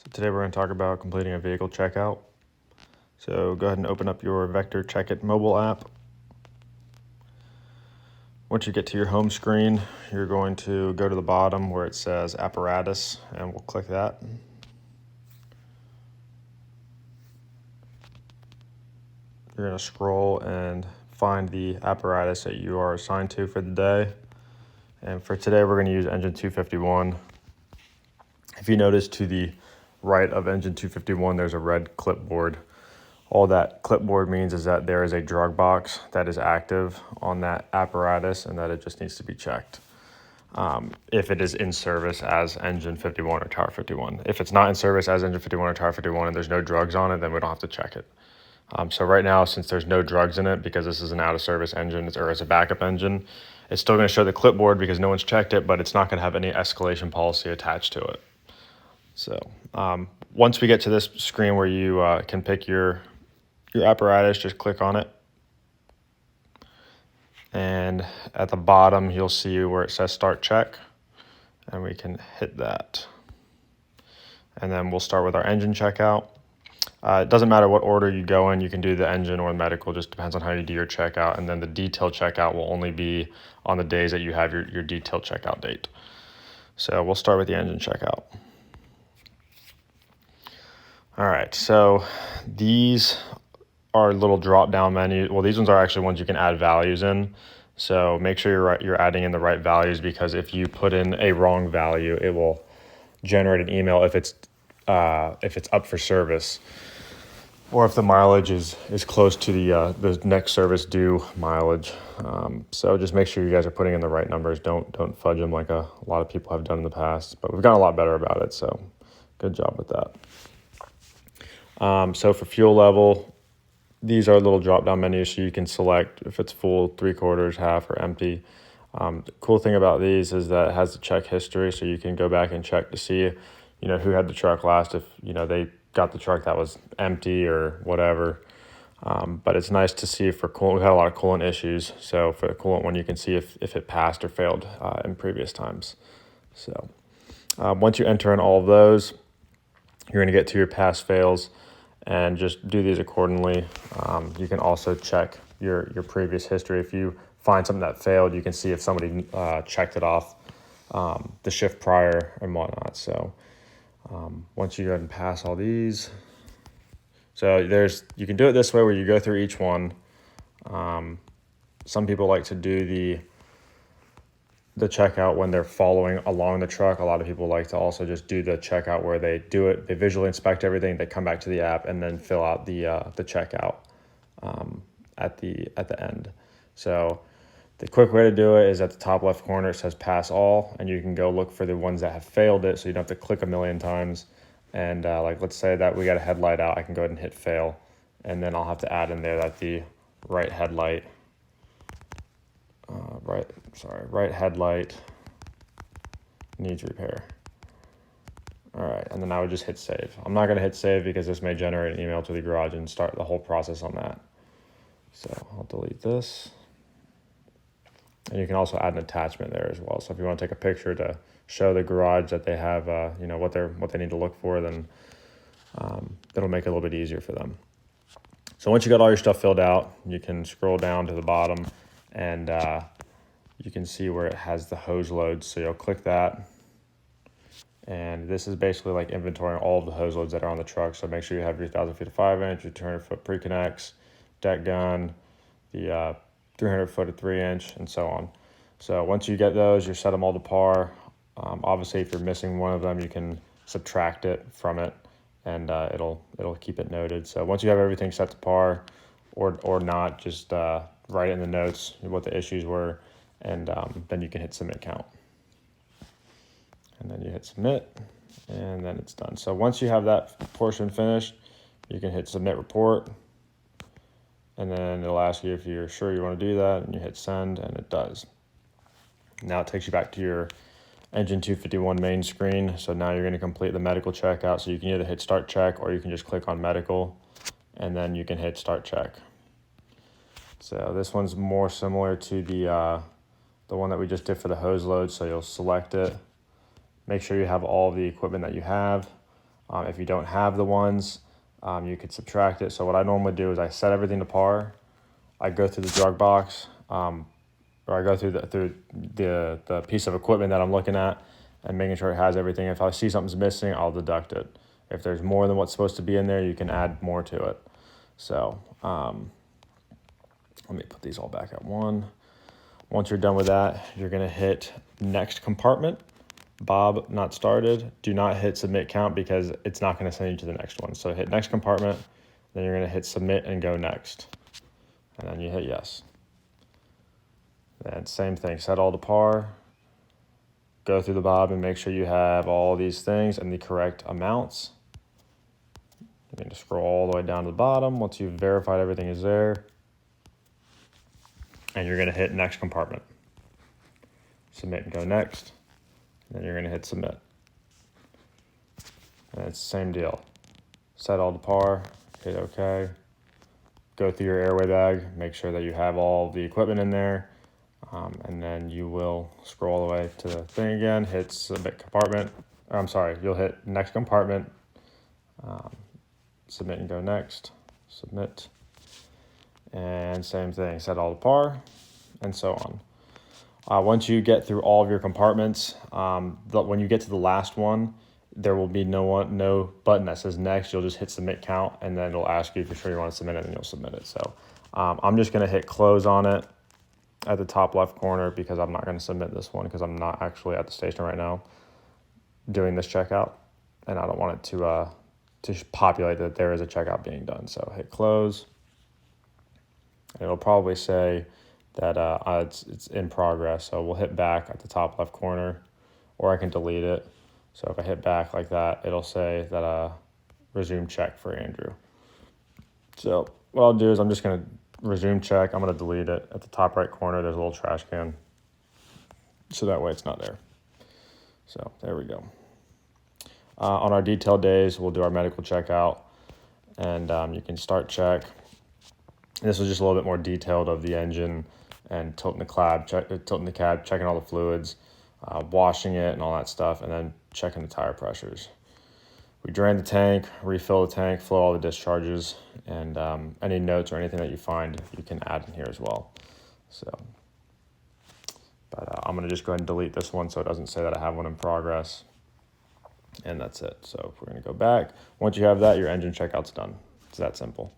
So today we're going to talk about completing a vehicle checkout. So go ahead and open up your Vector Check It mobile app. Once you get to your home screen, you're going to go to the bottom where it says apparatus, and we'll click that. You're going to scroll and find the apparatus that you are assigned to for the day. And for today, we're going to use engine 251. If you notice to the right of engine 251, there's a red clipboard. All that clipboard means is that there is a drug box that is active on that apparatus and that it just needs to be checked. If it is in service as engine 51 or tire 51. If it's not in service as engine 51 or tire 51 and there's no drugs on it, then we don't have to check it. So right now, since there's no drugs in it, because this is an out of service engine or it's a backup engine, it's still going to show the clipboard because no one's checked it, but it's not going to have any escalation policy attached to it. So once we get to this screen where you can pick your apparatus, just click on it. And at the bottom, you'll see where it says start check, and we can hit that. And then we'll start with our engine checkout. It doesn't matter what order you go in, you can do the engine or medical, just depends on how you do your checkout. And then the detailed checkout will only be on the days that you have your detailed checkout date. So we'll start with the engine checkout. All right, so these are little drop down menus. Well, these ones are actually ones you can add values in. So make sure you're adding in the right values, because if you put in a wrong value, it will generate an email if it's up for service, or if the mileage is close to the next service due mileage. So just make sure you guys are putting in the right numbers. Don't fudge them like a lot of people have done in the past. But we've gotten a lot better about it. So good job with that. So for fuel level, these are little drop-down menus, so you can select if it's full, 3/4, half, or empty. The cool thing about these is that it has the check history, so you can go back and check to see, who had the truck last, if, they got the truck that was empty or whatever. But it's nice to see for coolant. We've had a lot of coolant issues, so for the coolant one, you can see if it passed or failed in previous times. So once you enter in all of those, you're going to get to your pass fails, and just do these accordingly. You can also check your previous history. If you find something that failed, you can see if somebody checked it off the shift prior and whatnot. So once you go ahead and pass all these, so you can do it this way where you go through each one. Some people like to do the checkout when they're following along the truck. A lot of people like to also just do the checkout where they do it, they visually inspect everything, they come back to the app and then fill out the checkout at the end. So the quick way to do it is at the top left corner, it says pass all, and you can go look for the ones that have failed it, so you don't have to click a million times. And like, let's say that we got a headlight out, I can go ahead and hit fail, and then I'll have to add in there that the right headlight needs repair. All right, and then I would just hit save. I'm not going to hit save because this may generate an email to the garage and start the whole process on that. So I'll delete this. And you can also add an attachment there as well. So if you want to take a picture to show the garage that they have, what they need to look for, then it'll make it a little bit easier for them. So once you got all your stuff filled out, you can scroll down to the bottom, and you can see where it has the hose loads. So you'll click that, and this is basically like inventorying all of the hose loads that are on the truck. So make sure you have your 1,000 feet of 5-inch, your 200-foot pre-connects, deck gun, the 300-foot of 3-inch, and so on. So once you get those, you set them all to par. Obviously, if you're missing one of them, you can subtract it from it, and it'll keep it noted. So once you have everything set to par, or not, just write in the notes what the issues were, and then you can hit submit count. And then you hit submit, and then it's done. So once you have that portion finished, you can hit submit report, and then it'll ask you if you're sure you want to do that, and you hit send, and it does. Now it takes you back to your engine 251 main screen. So now you're going to complete the medical checkout. So you can either hit start check, or you can just click on medical, and then you can hit start check. So this one's more similar to the one that we just did for the hose load. So you'll select it, make sure you have all the equipment that you have. If you don't have the ones, you could subtract it. So what I normally do is I set everything to par. I go through the drug box, or I go through the piece of equipment that I'm looking at and making sure it has everything. If I see something's missing, I'll deduct it. If there's more than what's supposed to be in there, you can add more to it. So let me put these all back at one. Once you're done with that, you're gonna hit next compartment. Bob not started. Do not hit submit count because it's not gonna send you to the next one. So hit next compartment, then you're gonna hit submit and go next. And then you hit yes. Then same thing, set all to par. Go through the Bob and make sure you have all these things and the correct amounts. You're going to scroll all the way down to the bottom once you've verified everything is there. And you're going to hit next compartment. Submit and go next. And then you're going to hit submit. And it's the same deal. Set all to par, hit OK. Go through your airway bag, make sure that you have all the equipment in there. And then you will scroll all the way to the thing again, hit submit compartment. You'll hit next compartment, submit and go next, submit. And same thing, set all to par, and so on. Once you get through all of your compartments, when you get to the last one, there will be no button that says next. You'll just hit submit count, and then it'll ask you if you're sure you want to submit it, and you'll submit it. So I'm just going to hit close on it at the top left corner because I'm not going to submit this one because I'm not actually at the station right now doing this checkout, and I don't want it to populate that there is a checkout being done. So hit close. It'll probably say that it's in progress. So we'll hit back at the top left corner, or I can delete it. So if I hit back like that, it'll say that resume check for Andrew. So what I'll do is I'm just going to resume check. I'm going to delete it. At the top right corner, there's a little trash can. So that way it's not there. So there we go. On our detailed days, we'll do our medical checkout, and you can start check. This is just a little bit more detailed of the engine and tilting the cab, checking all the fluids, washing it and all that stuff, and then checking the tire pressures. We drain the tank, refill the tank, flow all the discharges, and any notes or anything that you find, you can add in here as well. So, but I'm going to just go ahead and delete this one so it doesn't say that I have one in progress. And that's it. So if we're going to go back, once you have that, your engine checkout's done. It's that simple.